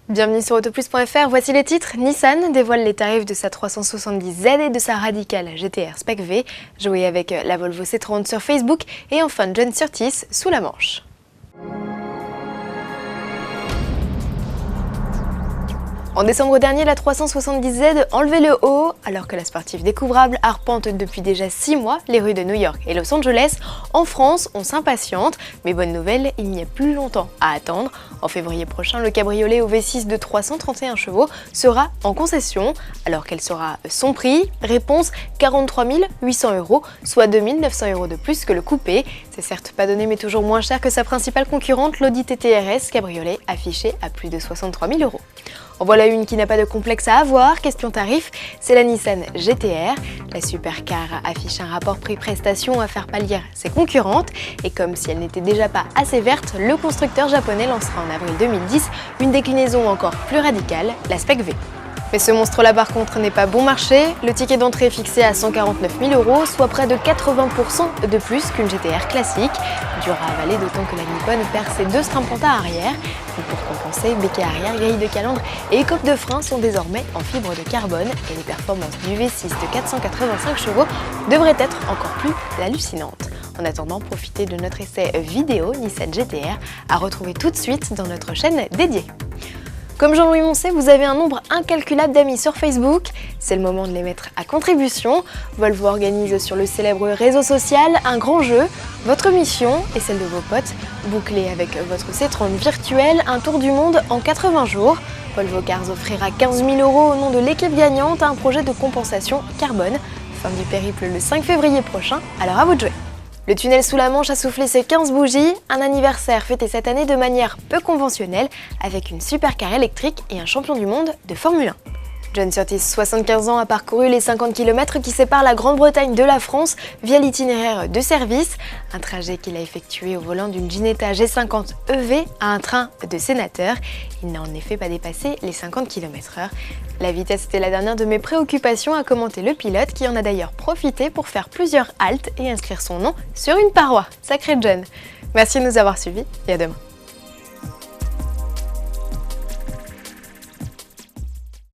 Bienvenue sur Autoplus.fr, voici les titres. Nissan dévoile les tarifs de sa 370Z et de sa Radical GT-R Spec V. Jouez avec la Volvo C30 sur Facebook et enfin John Surtees sous la Manche. En décembre dernier, la 370Z enlevait le haut, alors que la sportive découvrable arpente depuis déjà 6 mois les rues de New York et Los Angeles. En France, on s'impatiente, mais bonne nouvelle, il n'y a plus longtemps à attendre. En février prochain, le cabriolet au V6 de 331 chevaux sera en concession. Alors quel sera son prix? Réponse 43 800 €, soit 2 900 € de plus que le coupé. C'est certes pas donné, mais toujours moins cher que sa principale concurrente, l'Audi TT RS cabriolet, affiché à plus de 63 000 €. En voilà une qui n'a pas de complexe à avoir. Question tarif, c'est la Nissan GT-R. La supercar affiche un rapport prix-prestation à faire pâlir ses concurrentes. Et comme si elle n'était déjà pas assez verte, le constructeur japonais lancera en avril 2010 une déclinaison encore plus radicale, la Spec V. Mais ce monstre-là par contre n'est pas bon marché. Le ticket d'entrée est fixé à 149 000 €, soit près de 80% de plus qu'une GT-R classique. Dur à avaler, d'autant que la Nippon perd ses 2 strapontins arrière. Et pour compenser, béquet arrière, grille de calandre et écope de frein sont désormais en fibre de carbone. Et les performances du V6 de 485 chevaux devraient être encore plus hallucinantes. En attendant, profitez de notre essai vidéo Nissan GT-R à retrouver tout de suite dans notre chaîne dédiée. Comme Jean-Louis Moncey, vous avez un nombre incalculable d'amis sur Facebook. C'est le moment de les mettre à contribution. Volvo organise sur le célèbre réseau social un grand jeu. Votre mission et celle de vos potes, bouclez avec votre C30 virtuel un tour du monde en 80 jours. Volvo Cars offrira 15 000 € au nom de l'équipe gagnante à un projet de compensation carbone. Fin du périple le 5 février prochain, alors à vous de jouer. Le tunnel sous la Manche a soufflé ses 15 bougies, un anniversaire fêté cette année de manière peu conventionnelle avec une supercar électrique et un champion du monde de Formule 1. John Surtees, 75 ans, a parcouru les 50 km qui séparent la Grande-Bretagne de la France via l'itinéraire de service, un trajet qu'il a effectué au volant d'une Ginetta G50 EV à un train de sénateur. Il n'a en effet pas dépassé les 50 km/h. La vitesse était la dernière de mes préoccupations, a commenté le pilote qui en a d'ailleurs profité pour faire plusieurs haltes et inscrire son nom sur une paroi. Sacré John! Merci de nous avoir suivis et à demain.